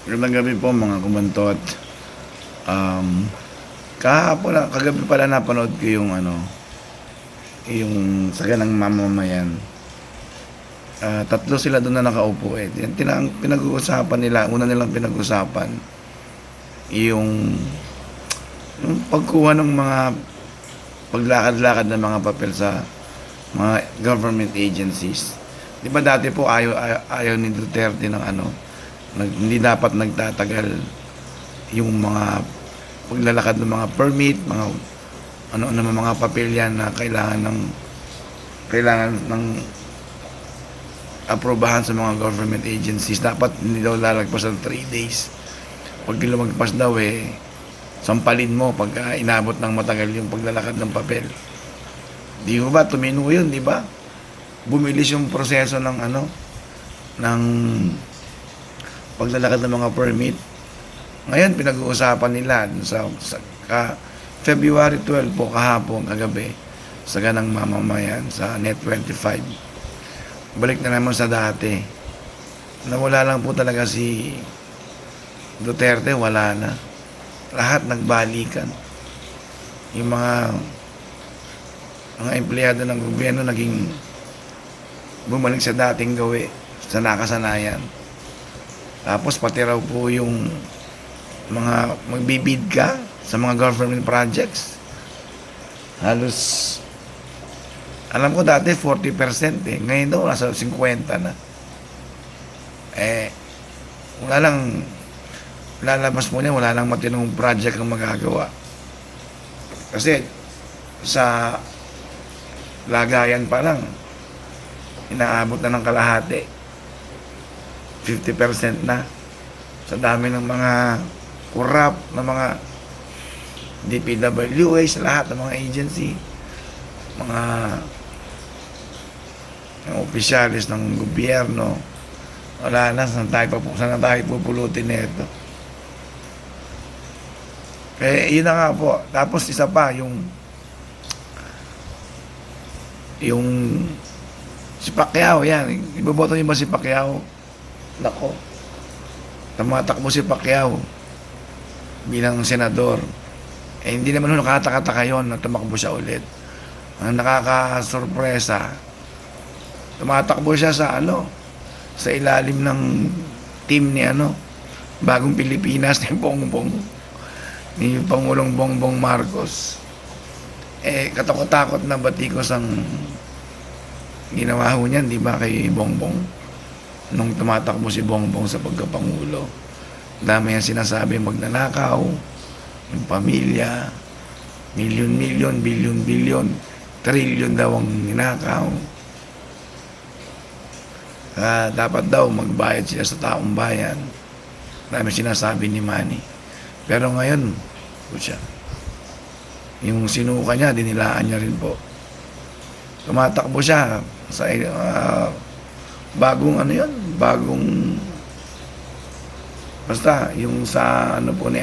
Magandang gabi po mga kumantot. Um, kagabi pala napanood ko yung yung saganang mamamayan. Tatlo sila doon na nakaupo eh. Pinag-uusapan nila, una nilang pinag-usapan yung yung pagkuha ng mga paglakad-lakad ng mga papel sa mga government agencies. Di ba dati po ayaw ni Duterte ng hindi dapat nagtatagal yung mga paglalakad ng mga permit, mga mga papel yan na kailangan ng aprobahan sa mga government agencies. Dapat hindi daw lalagpas ng 3 days. Pag lumagpas daw sampalin mo pagka inabot ng matagal yung paglalakad ng papel. Di ba tumino yun, di ba? Bumilis yung proseso ng paglalakad ng mga permit. Ngayon pinag-uusapan nila February 12 po kahapon kagabi sa ganang mamamayan sa Net 25. Balik na naman sa dati. Nawala lang po talaga si Duterte, wala na. Lahat nagbalikan. Yung mga empleyado ng gobyerno naging bumalik sa dating gawi, sa nakasanayan. Tapos pati raw po yung mga magbibid ka sa mga government projects. Halos, alam ko dati 40% eh. Ngayon daw nasa 50 na. Wala lang, lalabas mo niya, wala lang matinong project ang magagawa. Kasi sa lagayan pa lang, inaabot na ng kalahati. 50% na. Sa dami ng mga corrupt na mga DPWH, sa lahat ng mga agency, mga opisyalis ng gobyerno, wala na, saan na tayo pupulutin nito. Yun na nga po. Tapos isa pa, yung si Pacquiao, yan. Iboboto niyo ba si Pacquiao? Nako. Tumatakbo si Pacquiao bilang senador. Hindi naman nakataka-taka yun na tumakbo siya ulit. Ang nakakasurpresa, tumatakbo siya sa sa ilalim ng team ni Bagong Pilipinas ni Bongbong, ni Pangulong Bongbong Marcos. Katakot-takot na batikos ang ginawa ho niyan, di ba, kay Bongbong nung tumatakbo si Bongbong sa pagkapangulo. Dami yan sinasabi, magnanakaw, yung pamilya, milyon-milyon, bilyon-bilyon, trilyon daw ang ninakaw. Dapat daw magbayad sila sa taong bayan. Dami sinasabi ni Manny. Pero ngayon, siya, yung sinuka niya, dinilaan niya rin po. Tumatakbo siya sa bagong basta yung sa po ni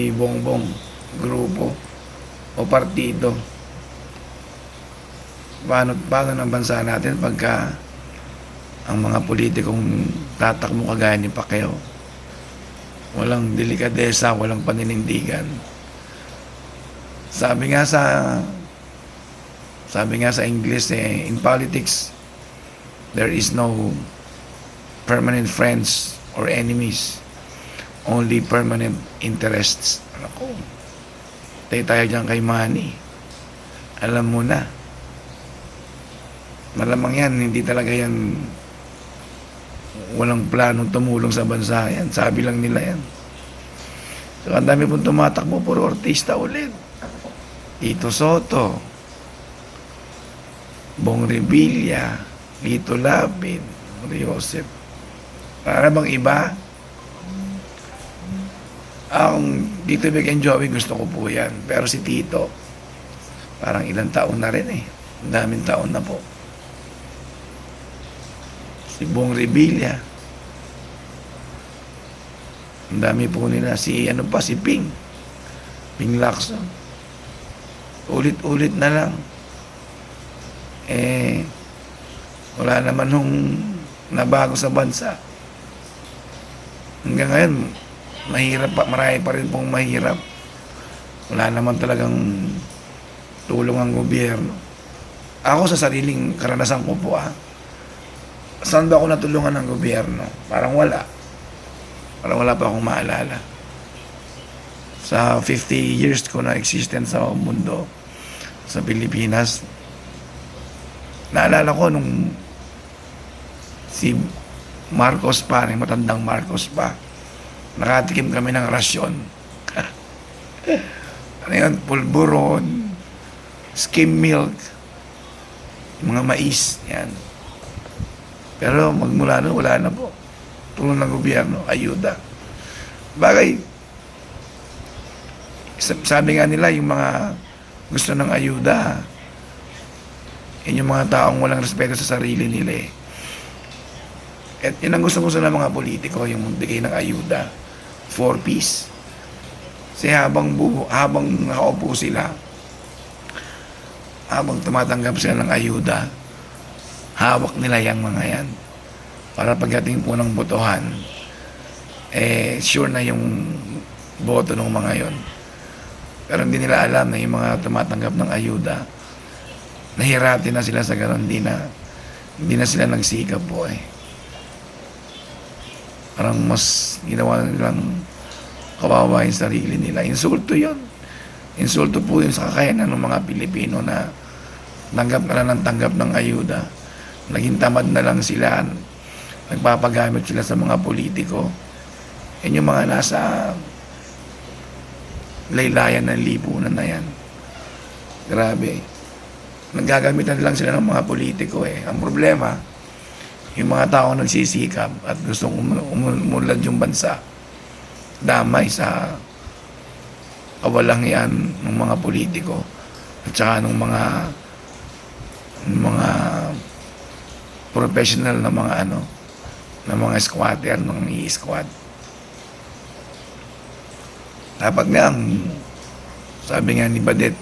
Bongbong, grupo o partido. Paano ng bansa natin pagka ang mga politikong tatakbo kagaya ni Pacquiao, walang delikadesa, walang paninindigan. Sabi nga sa English in politics, there is no permanent friends or enemies, only permanent interests. Ako, tayo dyan kay Manny. Alam mo na, malamang yan, hindi talaga yan, walang planong tumulong sa bansa yan. Sabi lang nila yan. So, ang dami pong tumatakbo, puro artista ulit. Tito Soto, Bong Revilla, Lito Lapid, Joseph. Para bang iba? Ang Tito Vic and Joey, gusto ko po yan. Pero si Tito, parang ilang taon na rin eh. Ang daming taon na po. Si Bong Revilla. Ang dami po nila. Si Ping. Ping Lacson. Ulit-ulit na lang. Wala naman nabago sa bansa. Hanggang ngayon, mahirap pa, marami pa rin pong mahirap. Wala naman talagang tulong ang gobyerno. Ako sa sariling karanasan ko po saan ba ako natulungan ng gobyerno? Parang wala. Parang wala pa akong maalala. Sa 50 years ko na existence sa mundo, sa Pilipinas, naalala ko nung si Marcos pa, yung matandang Marcos pa, nakatikim kami ng rasyon. Ano yun? Pulburon, skim milk, mga mais, yan. Pero magmula nun, wala na po. Tulong ng gobyerno, ayuda. Bagay, sabi nga nila, yung mga gusto ng ayuda, yun yung mga taong walang respeto sa sarili nila eh. At yun ang gusto ng mga politiko, yung magbigay ng ayuda for peace. Kasi habang nakaupo sila, habang tumatanggap sila ng ayuda, hawak nila yung mga yan. Para pagdating po ng botohan, sure na yung boto ng mga yon. Pero hindi nila alam na yung mga tumatanggap ng ayuda, nahirati na sila sa gano'n, hindi na sila nagsikap po eh. Parang mas ginawa nilang kawawa yung sarili nila. Insulto yun. Insulto po yun sa kakayanan ng mga Pilipino na tanggap na lang ng tanggap ng ayuda. Naging tamad na lang sila. Nagpapagamit sila sa mga politiko. Yan yung mga nasa laylayan ng lipunan na yan. Grabe. Naggagamitan lang sila ng mga politiko eh. Ang problema, yung mga tao nagsisikap at gustong umunlad yung bansa, damay sa kawalangian ng mga politiko at saka ng mga professional na mga na mga squatter, ng i-squad. Dapat nga sabi nga ni Badet,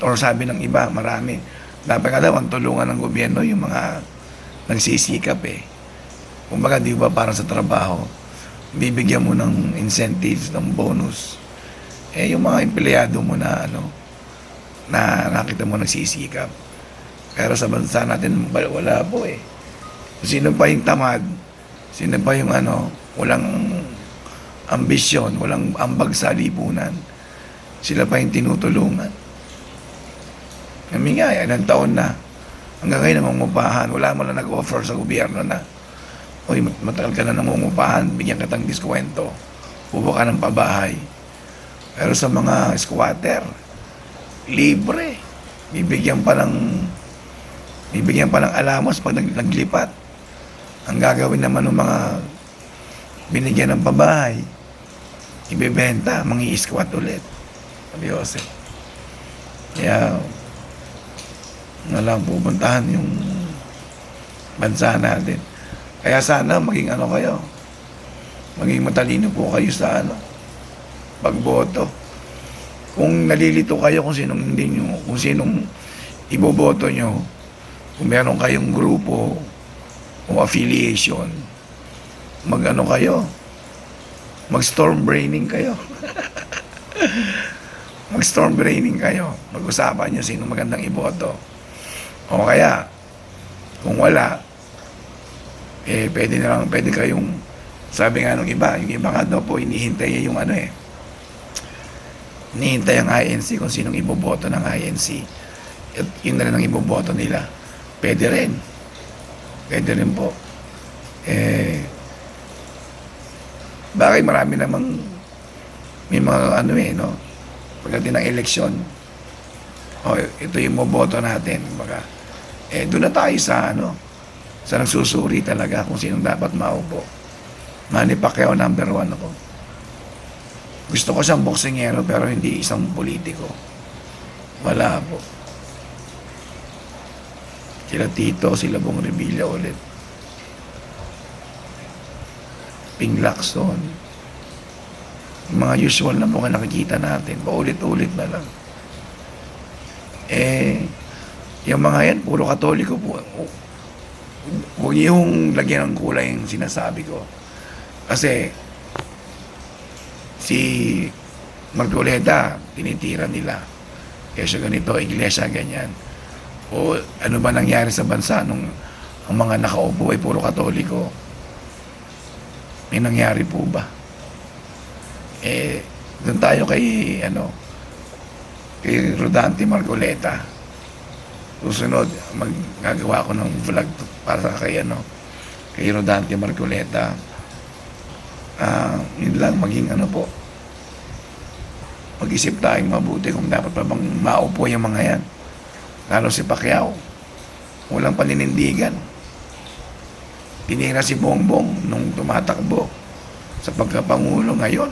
or sabi ng iba, marami, dapat nga daw ang tulungan ng gobyerno yung mga nagsisikap eh. Kumbaga, di ba parang sa trabaho, bibigyan mo ng incentives, ng bonus. Yung mga empleyado mo na na nakita mo nagsisikap. Pero sa bansa natin, wala po eh. Sino pa yung tamad, sino pa yung walang ambisyon, walang ambag sa lipunan, sila pa yung tinutulungan. Kami nga, ilang taon na, hanggang ngayon nangungupahan, wala mo lang nag-offer sa gobyerno na, uy, matagal ka na nangungupahan, bigyan ka ng diskwento, pupo ka ng pabahay. Pero sa mga squatter, libre, bibigyan pa ng alamos pag naglipat. Ang gagawin naman ng mga binigyan ng pabahay, ibebenta, mangi-squat ulit. Sabi Jose. Kaya, nalang pupuntahan yung bansa natin. Kaya sana maging maging matalino po kayo sa pagboto. Kung nalilito kayo kung sinong iboboto nyo, kung meron kayong grupo o affiliation, mag-storm braining kayo. Mag-storm braining kayo. Mag-usapan nyo sino magandang iboto. O kaya, kung wala, pwede kayong, sabi nga yung iba nga daw po, hinihintay yung hinihintay ang INC kung sinong iboboto ng INC. At yun na rin ang iboboto nila. Pwede rin po. Bakit marami namang may mga pagdating ng eleksyon, ito yung boboto natin, doon na tayo sa nagsusuri talaga kung sinong dapat maupo. Manny Pacquiao number 1 ako. Gusto ko siyang boksingero pero hindi isang politiko. Wala po. Sila Tito, sila Bong Revilla ulit. Ping Lacson. Yung mga usual na mga nakikita natin, paulit-ulit na lang. Yung mga yan, puro Katoliko po. huwag niyong lagyan ng kulay yung sinasabi ko. Kasi si Marcoleta, tinitira nila. Kesa ganito, iglesia, ganyan. O ano ba nangyari sa bansa nung ang mga nakaupo ay puro katoliko? May nangyari po ba? Doon tayo kay, kay Rodante Marcoleta. Susunod, maggagawa ko ng vlog para kay, kay Rodante Marcoleta. Yun lang, maging po, mag-isip tayong mabuti kung dapat pa bang maupo yung mga yan. Lalo si Pacquiao, walang paninindigan. Tinira si Bongbong nung tumatakbo sa pagkapangulo. Ngayon,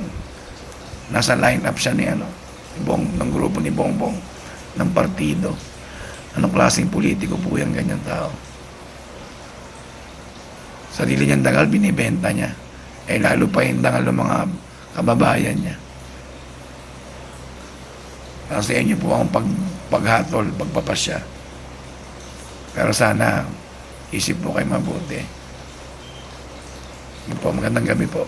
nasa line-up siya ni ng grupo ni Bongbong ng partido. Anong klaseng politiko po yan, ganyan tao? Sarili niyang dangal, binibenta niya. Lalo pa yung dangal ng mga kababayan niya. Sa inyo po ang paghatol, pagpapasya. Pero sana, isip po kayo mabuti. Magandang gabi po.